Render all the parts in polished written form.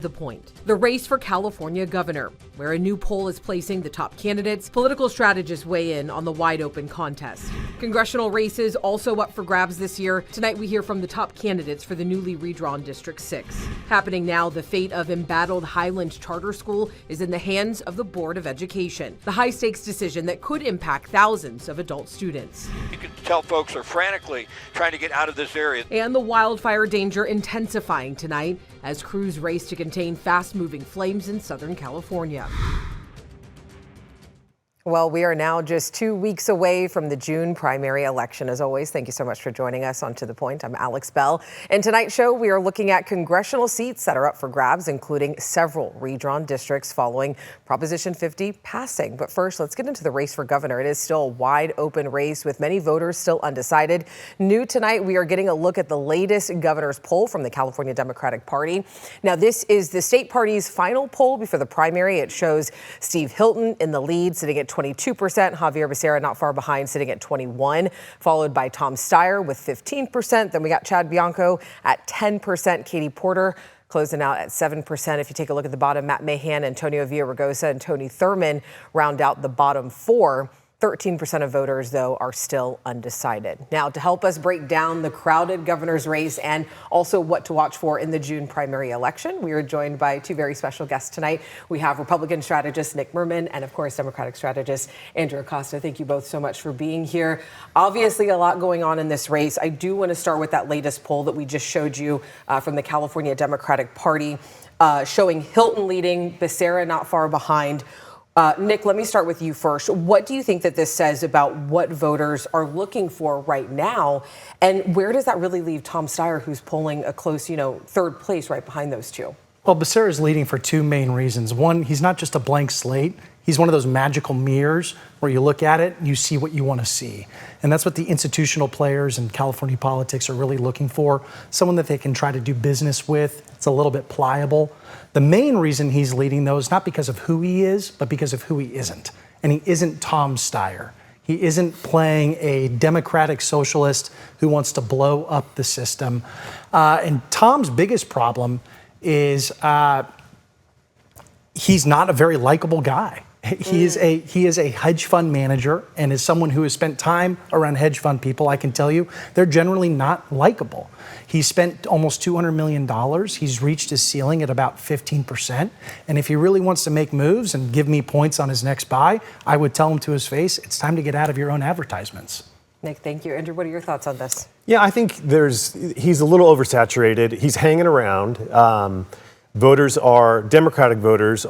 The point. The race for California governor, where a new poll is placing the top candidates. Political strategists weigh in on the wide open contest. Congressional races also up for grabs this year. Tonight we hear from the top candidates for the newly redrawn District 6. Happening now, the fate of embattled Highlands Charter School is in the hands of the Board of Education. The high stakes decision that could impact thousands of adult students. You can tell folks are frantically trying to get out of this area. And the wildfire danger intensifying tonight as crews race to contain fast-moving flames in Southern California. Well, we are now just 2 weeks away from the June primary election. As always, thank you so much for joining us on To The Point. I'm Alex Bell. In tonight's show, we are looking at congressional seats that are up for grabs, including several redrawn districts following Proposition 50 passing. But first, let's get into the race for governor. It is still a wide open race with many voters still undecided. New tonight, we are getting a look at the latest governor's poll from the California Democratic Party. Now, this is the state party's final poll before the primary. It shows Steve Hilton in the lead, sitting at 22%, Javier Becerra not far behind, sitting at 21%, followed by Tom Steyer with 15%. Then we got Chad Bianco at 10%, Katie Porter closing out at 7%. If you take a look at the bottom, Matt Mahan, Antonio Villaraigosa, and Tony Thurman round out the bottom four. 13% of voters, though, are still undecided. Now, to help us break down the crowded governor's race and also what to watch for in the June primary election, we are joined by two very special guests tonight. We have Republican strategist Nick Merman and, of course, Democratic strategist Andrew Acosta. Thank you both so much for being here. Obviously, a lot going on in this race. I do want to start with that latest poll that we just showed you from the California Democratic Party, showing Hilton leading, Becerra not far behind. Nick, let me start with you first. What do you think that this says about what voters are looking for right now? And where does that really leave Tom Steyer, who's polling a close, third place right behind those two? Well, Becerra is leading for two main reasons. One, he's not just a blank slate. He's one of those magical mirrors where you look at it and you see what you want to see. And that's what the institutional players in California politics are really looking for. Someone that they can try to do business with. It's a little bit pliable. The main reason he's leading, though, is not because of who he is, but because of who he isn't. And he isn't Tom Steyer. He isn't playing a democratic socialist who wants to blow up the system. And Tom's biggest problem is he's not a very likable guy. He is a hedge fund manager, and as someone who has spent time around hedge fund people, I can tell you they're generally not likable. He spent almost $200 million. He's reached his ceiling at about 15%. And if he really wants to make moves and give me points on his next buy, I would tell him to his face, it's time to get out of your own advertisements. Nick, thank you. Andrew, what are your thoughts on this? Yeah, I think he's a little oversaturated. He's hanging around. Democratic voters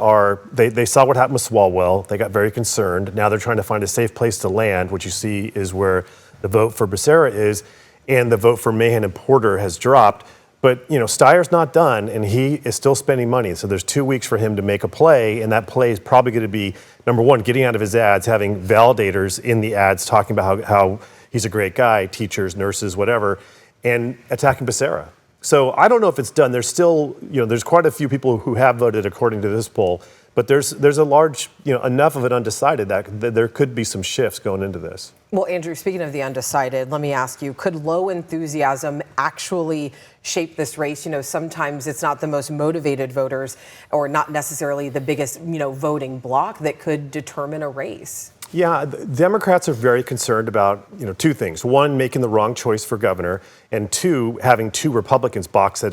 they saw what happened with Swalwell. They got very concerned. Now they're trying to find a safe place to land. What you see is where the vote for Becerra is, and the vote for Mahan and Porter has dropped. But, Steyer's not done, and he is still spending money. So there's 2 weeks for him to make a play, and that play is probably going to be, number one, getting out of his ads, having validators in the ads talking about how he's a great guy, teachers, nurses, whatever, and attacking Becerra. So I don't know if it's done. There's still, there's quite a few people who have voted according to this poll, but there's a large, enough of it undecided that there could be some shifts going into this. Well, Andrew, speaking of the undecided, let me ask you, could low enthusiasm actually shape this race? Sometimes it's not the most motivated voters or not necessarily the biggest, voting bloc that could determine a race. Yeah, Democrats are very concerned about, two things. One, making the wrong choice for governor, and two, having two Republicans box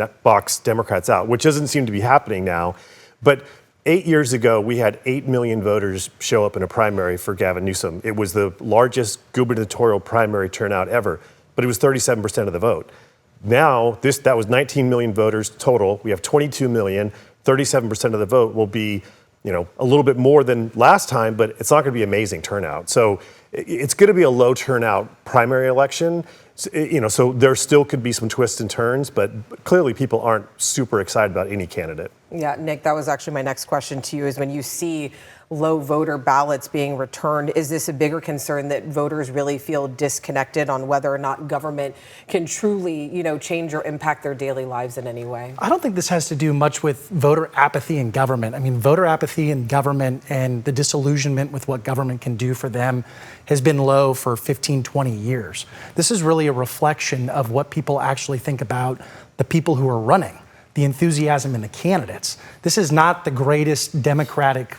Democrats out, which doesn't seem to be happening now. But 8 years ago, we had 8 million voters show up in a primary for Gavin Newsom. It was the largest gubernatorial primary turnout ever, but it was 37% of the vote. Now, that was 19 million voters total. We have 22 million. 37% of the vote will be a little bit more than last time, but it's not going to be amazing turnout. So it's going to be a low turnout primary election. So there still could be some twists and turns, but clearly people aren't super excited about any candidate. Yeah, Nick, that was actually my next question to you, is when you see low voter ballots being returned, is this a bigger concern that voters really feel disconnected on whether or not government can truly, change or impact their daily lives in any way? I don't think this has to do much with voter apathy in government. I mean, voter apathy in government and the disillusionment with what government can do for them has been low for 15, 20 years. This is really a reflection of what people actually think about the people who are running. the enthusiasm in the candidates. This is not the greatest Democratic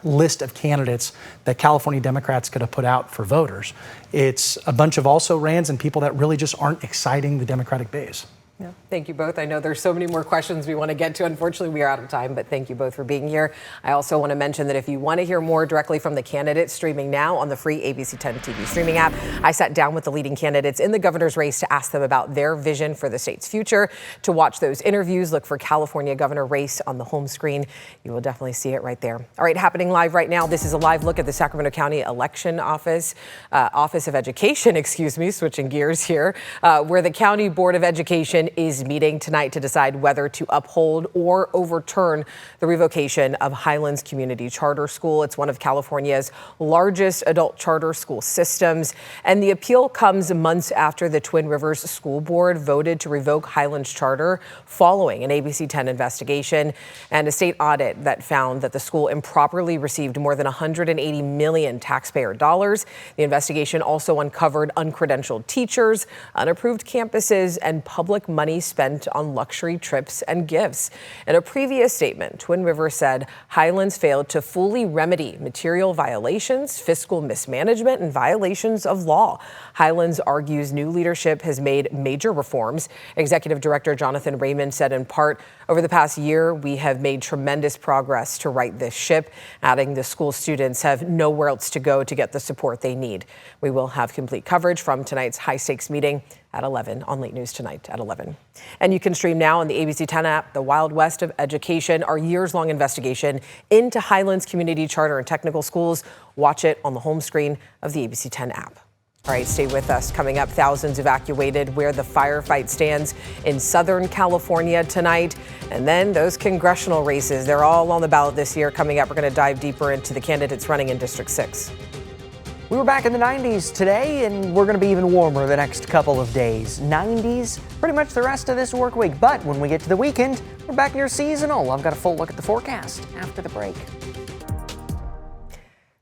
list of candidates that California Democrats could have put out for voters. It's a bunch of also-rans and people that really just aren't exciting the Democratic base. Yeah. Thank you both. I know there's so many more questions we want to get to. Unfortunately, we are out of time, but thank you both for being here. I also want to mention that if you want to hear more directly from the candidates, streaming now on the free ABC 10 TV streaming app, I sat down with the leading candidates in the governor's race to ask them about their vision for the state's future. To watch those interviews, look for California governor race on the home screen. You will definitely see it right there. All right, happening live right now. This is a live look at the Sacramento County Election Office of Education, switching gears here, where the County Board of Education is meeting tonight to decide whether to uphold or overturn the revocation of Highlands Community Charter School. It's one of California's largest adult charter school systems, and the appeal comes months after the Twin Rivers School Board voted to revoke Highlands Charter following an ABC 10 investigation and a state audit that found that the school improperly received more than $180 million taxpayer dollars. The investigation also uncovered uncredentialed teachers, unapproved campuses, and public money spent on luxury trips and gifts. In a previous statement, Twin Rivers said Highlands failed to fully remedy material violations, fiscal mismanagement, and violations of law. Highlands argues new leadership has made major reforms. Executive Director Jonathan Raymond said in part, over the past year, we have made tremendous progress to right this ship, adding the school students have nowhere else to go to get the support they need. We will have complete coverage from tonight's high-stakes meeting at 11 on Late News Tonight at 11. And you can stream now on the ABC 10 app, The Wild West of Education, our years-long investigation into Highlands Community Charter and Technical Schools. Watch it on the home screen of the ABC 10 app. All right, stay with us. Coming up, thousands evacuated where the firefight stands in Southern California tonight. And then those congressional races, they're all on the ballot this year. Coming up, we're going to dive deeper into the candidates running in District 6. We were back in the 90s today, and we're going to be even warmer the next couple of days. 90s pretty much the rest of this work week. But when we get to the weekend, we're back near seasonal. I've got a full look at the forecast after the break.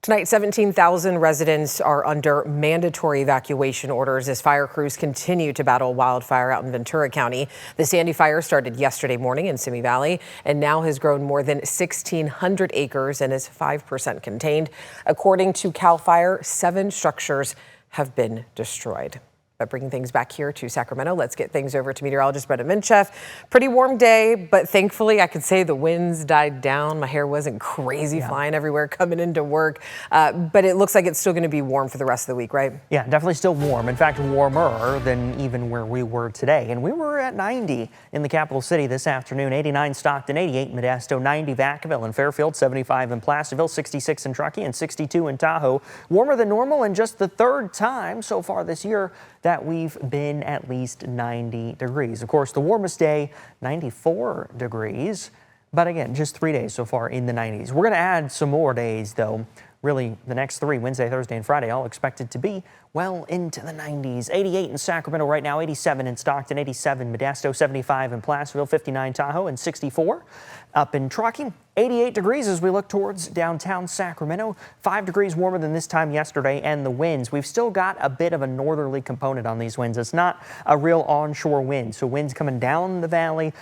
Tonight, 17,000 residents are under mandatory evacuation orders as fire crews continue to battle wildfire out in Ventura County. The Sandy fire started yesterday morning in Simi Valley and now has grown more than 1,600 acres and is 5% contained. According to CAL FIRE, 7 structures have been destroyed. But bringing things back here to Sacramento, let's get things over to meteorologist Brenda Minchef. Pretty warm day, but thankfully I could say the winds died down. My hair wasn't crazy flying everywhere coming into work. But it looks like it's still going to be warm for the rest of the week, right? Yeah, definitely still warm. In fact, warmer than even where we were today. And we were at 90 in the capital city this afternoon. 89 Stockton, 88 in Modesto, 90 Vacaville and Fairfield, 75 in Placerville, 66 in Truckee, and 62 in Tahoe. Warmer than normal, and just the third time so far this year that we've been at least 90 degrees. Of course, the warmest day, 94 degrees. But again, just 3 days so far in the 90s. We're going to add some more days, though. Really, the next 3, Wednesday, Thursday, and Friday, all expected to be well into the 90s. 88 in Sacramento right now, 87 in Stockton, 87 Modesto, 75 in Placerville, 59 Tahoe, and 64 up in Truckee. 88 degrees as we look towards downtown Sacramento. 5 degrees warmer than this time yesterday, and the winds. We've still got a bit of a northerly component on these winds. It's not a real onshore wind, so winds coming down the valley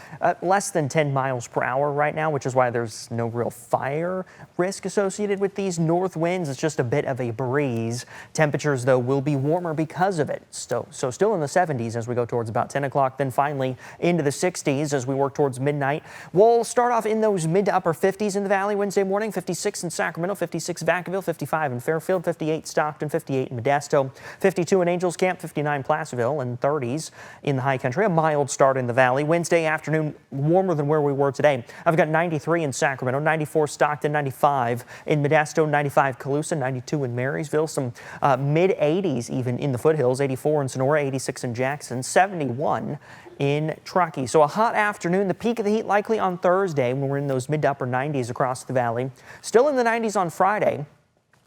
less than 10 miles per hour right now, which is why there's no real fire risk associated with these north winds. It's just a bit of a breeze. Temperatures, though, will be warmer because of it. So still in the 70s as we go towards about 10 o'clock, then finally into the 60s as we work towards midnight. We'll start off in those mid to upper 50s in the valley Wednesday morning, 56 in Sacramento, 56 Vacaville, 55 in Fairfield, 58 Stockton, 58 in Modesto, 52 in Angels Camp, 59 Placerville, and 30s in the high country. A mild start in the valley. Wednesday afternoon, warmer than where we were today. I've got 93 in Sacramento, 94 Stockton, 95 in Modesto, 95 Colusa, 92 in Marysville, some mid 80s even in the foothills, 84 in Sonora, 86 in Jackson, 71 in Truckee. So a hot afternoon. The peak of the heat likely on Thursday when we're in those mid to upper 90s across the valley. Still in the 90s on Friday.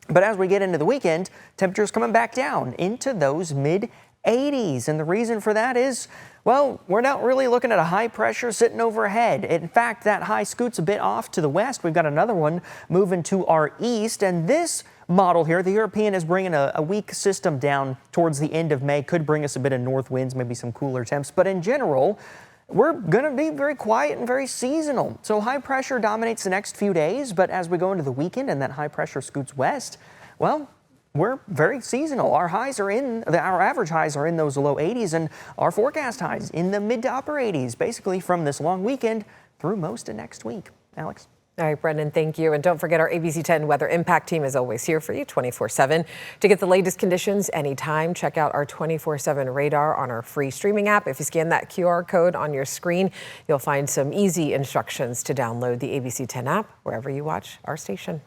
But as we get into the weekend, temperatures coming back down into those mid 80s. And the reason for that is, well, we're not really looking at a high pressure sitting overhead. In fact, that high scoots a bit off to the west. We've got another one moving to our east. And this model here, the European, is bringing a weak system down towards the end of May. Could bring us a bit of north winds, maybe some cooler temps. But in general, we're going to be very quiet and very seasonal. So high pressure dominates the next few days, but as we go into the weekend and that high pressure scoots west, well, we're very seasonal. Our average highs are in those low 80s and our forecast highs in the mid to upper 80s, basically from this long weekend through most of next week. Alex? All right, Brendan, thank you. And don't forget, our ABC 10 Weather Impact team is always here for you 24/7. To get the latest conditions anytime, check out our 24/7 radar on our free streaming app. If you scan that QR code on your screen, you'll find some easy instructions to download the ABC 10 app wherever you watch our station.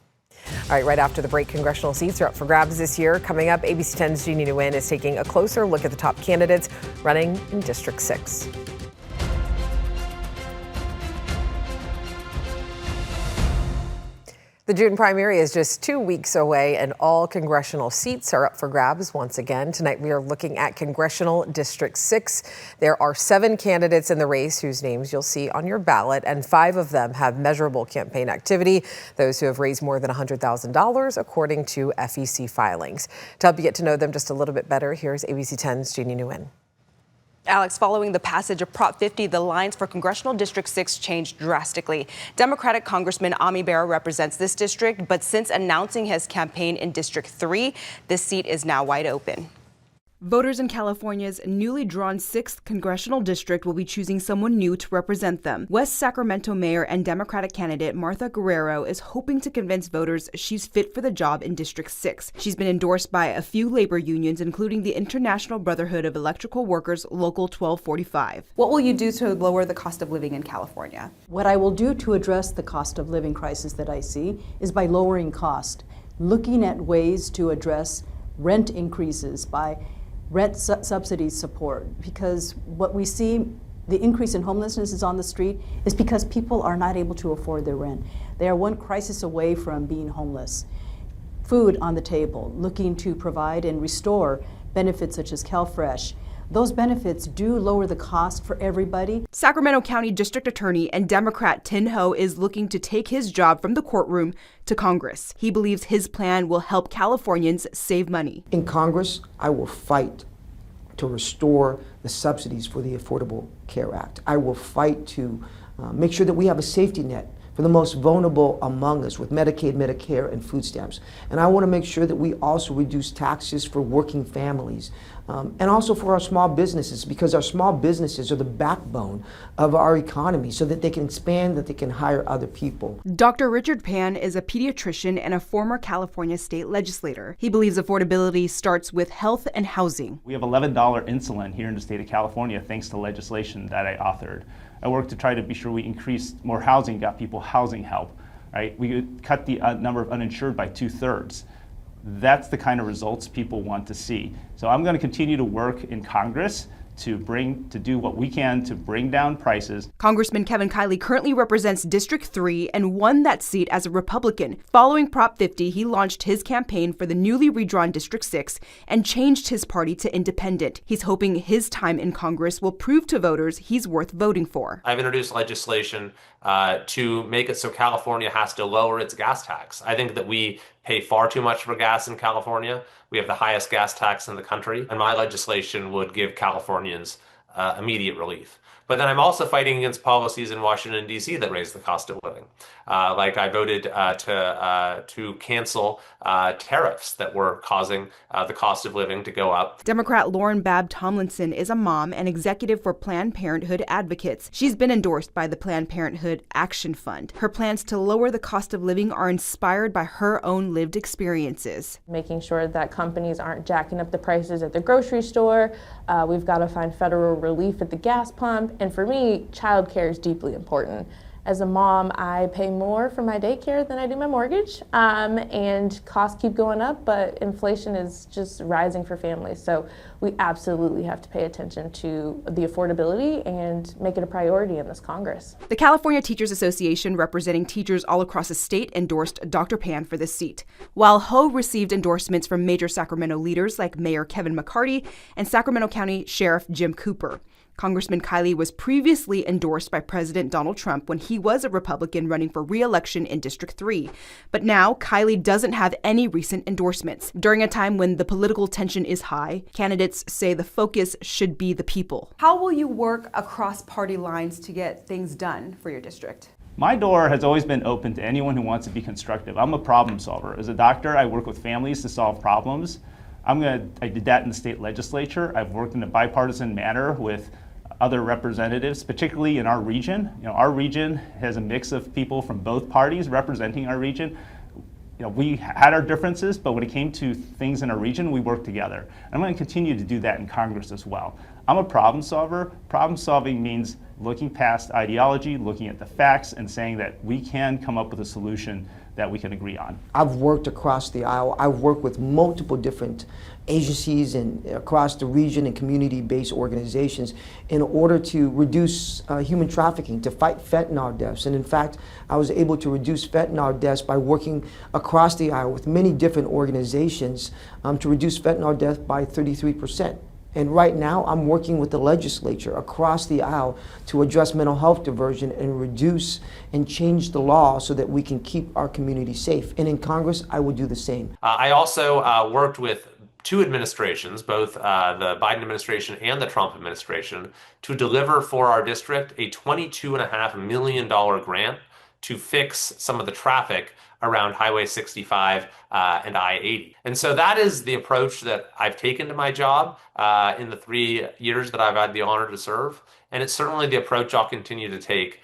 All right, after the break, congressional seats are up for grabs this year. Coming up, ABC 10's Jeannie Nguyen is taking a closer look at the top candidates running in District 6. The June primary is just 2 weeks away, and all congressional seats are up for grabs once again. Tonight, we are looking at Congressional District 6. There are 7 candidates in the race whose names you'll see on your ballot, and 5 of them have measurable campaign activity, those who have raised more than $100,000, according to FEC filings. To help you get to know them just a little bit better, here's ABC 10's Jeannie Nguyen. Alex, following the passage of Prop 50, the lines for Congressional District 6 changed drastically. Democratic Congressman Ami Bera represents this district, but since announcing his campaign in District 3, this seat is now wide open. Voters in California's newly drawn 6th congressional district will be choosing someone new to represent them. West Sacramento Mayor and Democratic candidate Martha Guerrero is hoping to convince voters she's fit for the job in District 6. She's been endorsed by a few labor unions, including the International Brotherhood of Electrical Workers Local 1245. What will you do to lower the cost of living in California? What I will do to address the cost of living crisis that I see is by lowering cost, looking at ways to address rent increases by rent subsidy support, because what we see, the increase in homelessness is on the street, is because people are not able to afford their rent. They are one crisis away from being homeless. Food on the table, looking to provide and restore benefits such as CalFresh. Those benefits do lower the cost for everybody. Sacramento County District Attorney and Democrat Tin Ho is looking to take his job from the courtroom to Congress. He believes his plan will help Californians save money. In Congress, I will fight to restore the subsidies for the Affordable Care Act. I will fight to make sure that we have a safety net for the most vulnerable among us with Medicaid, Medicare, and food stamps. And I want to make sure that we also reduce taxes for working families and also for our small businesses, because our small businesses are the backbone of our economy so that they can expand, that they can hire other people. Dr. Richard Pan is a pediatrician and a former California state legislator. He believes affordability starts with health and housing. We have $11 insulin here in the state of California thanks to legislation that I authored. I work to try to be sure we increase more housing, got people housing help, right? We cut the number of uninsured by 2/3. That's the kind of results people want to see. So I'm going to continue to work in Congress to do what we can to bring down prices. Congressman Kevin Kiley currently represents District 3 and won that seat as a Republican. Following Prop 50, he launched his campaign for the newly redrawn District 6 and changed his party to independent. He's hoping his time in Congress will prove to voters he's worth voting for. I've introduced legislation to make it so California has to lower its gas tax. I think that we pay far too much for gas in California. We have the highest gas tax in the country, and my legislation would give Californians immediate relief. But then I'm also fighting against policies in Washington, D.C. that raise the cost of living. Like I voted to cancel tariffs that were causing the cost of living to go up. Democrat Lauren Babb Tomlinson is a mom and executive for Planned Parenthood Advocates. She's been endorsed by the Planned Parenthood Action Fund. Her plans to lower the cost of living are inspired by her own lived experiences. Making sure that companies aren't jacking up the prices at the grocery store. We've got to find federal relief at the gas pump. And for me, childcare is deeply important. As a mom, I pay more for my daycare than I do my mortgage, and costs keep going up, but inflation is just rising for families. So we absolutely have to pay attention to the affordability and make it a priority in this Congress. The California Teachers Association, representing teachers all across the state, endorsed Dr. Pan for this seat, while Ho received endorsements from major Sacramento leaders like Mayor Kevin McCarty and Sacramento County Sheriff Jim Cooper. Congressman Kiley was previously endorsed by President Donald Trump when he was a Republican running for re-election in District 3. But now, Kiley doesn't have any recent endorsements. During a time when the political tension is high, candidates say the focus should be the people. How will you work across party lines to get things done for your district? My door has always been open to anyone who wants to be constructive. I'm a problem solver. As a doctor, I work with families to solve problems. I did that in the state legislature. I've worked in a bipartisan manner with other representatives, particularly in our region. Our region has a mix of people from both parties representing our region. We had our differences, but when it came to things in our region, we worked together. And I'm going to continue to do that in Congress as well. I'm a problem solver. Problem solving means looking past ideology, looking at the facts, and saying that we can come up with a solution that we can agree on. I've worked across the aisle. I've worked with multiple different agencies and across the region and community-based organizations in order to reduce human trafficking, to fight fentanyl deaths. And in fact, I was able to reduce fentanyl deaths by working across the aisle with many different organizations to reduce fentanyl death by 33%. And right now, I'm working with the legislature across the aisle to address mental health diversion and reduce and change the law so that we can keep our community safe. And in Congress, I will do the same. I also worked with two administrations, both the Biden administration and the Trump administration, to deliver for our district a $22.5 million grant to fix some of the traffic around Highway 65 and I-80. And so that is the approach that I've taken to my job in the 3 years that I've had the honor to serve. And it's certainly the approach I'll continue to take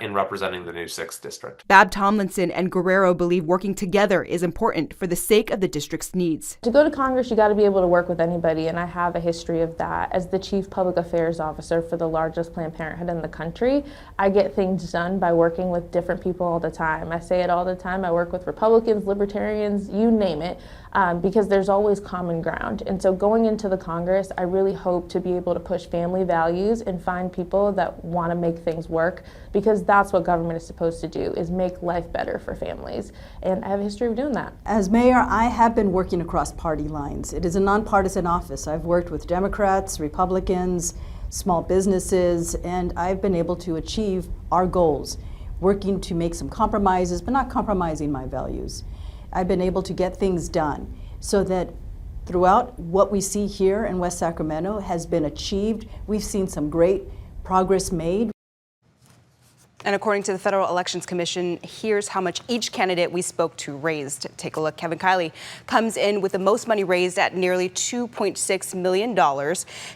in representing the new 6th district. Bab Tomlinson and Guerrero believe working together is important for the sake of the district's needs. To go to Congress, you got to be able to work with anybody, and I have a history of that. As the Chief Public Affairs Officer for the largest Planned Parenthood in the country, I get things done by working with different people all the time. I say it all the time. I work with Republicans, Libertarians, you name it, because there's always common ground. And so going into the Congress, I really hope to be able to push family values and find people that want to make things work, because that's what government is supposed to do, is make life better for families. And I have a history of doing that. As mayor, I have been working across party lines. It is a nonpartisan office. I've worked with Democrats, Republicans, small businesses, and I've been able to achieve our goals, working to make some compromises, but not compromising my values. I've been able to get things done so that throughout what we see here in West Sacramento has been achieved. We've seen some great progress made. And according to the Federal Elections Commission, here's how much each candidate we spoke to raised. Take a look. Kevin Kiley comes in with the most money raised at nearly $2.6 million.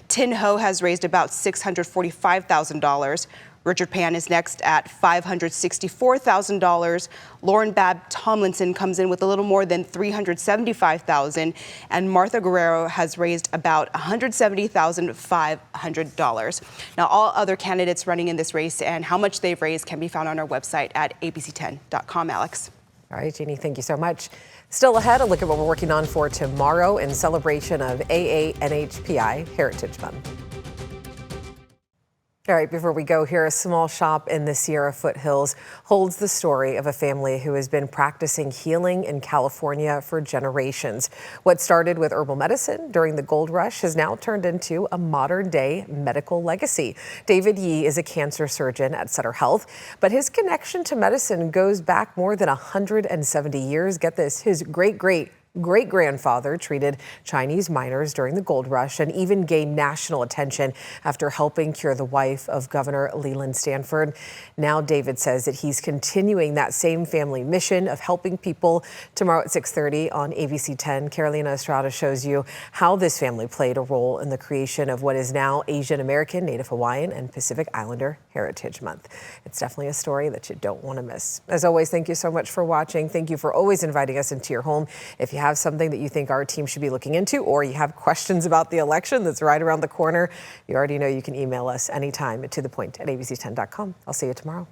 Tin Ho has raised about $645,000. Richard Pan is next at $564,000. Lauren Bab Tomlinson comes in with a little more than $375,000, and Martha Guerrero has raised about $170,500. Now, all other candidates running in this race and how much they've raised can be found on our website at abc10.com. Alex. All right, Jeannie, thank you so much. Still ahead, a look at what we're working on for tomorrow in celebration of AANHPI Heritage Month. All right, before we go here, a small shop in the Sierra foothills holds the story of a family who has been practicing healing in California for generations. What started with herbal medicine during the gold rush has now turned into a modern-day medical legacy. David Yee is a cancer surgeon at Sutter Health, but his connection to medicine goes back more than 170 years. Get this, his great-grandfather treated Chinese miners during the gold rush and even gained national attention after helping cure the wife of Governor Leland Stanford. Now David says that he's continuing that same family mission of helping people. Tomorrow at 6:30 on ABC 10, Carolina Estrada shows you how this family played a role in the creation of what is now Asian American, Native Hawaiian, and Pacific Islander Heritage Month. It's definitely a story that you don't want to miss. As always, thank you so much for watching. Thank you for always inviting us into your home. If you have something that you think our team should be looking into, or you have questions about the election that's right around the corner, you already know you can email us anytime at tothepoint@abc10.com. I'll see you tomorrow.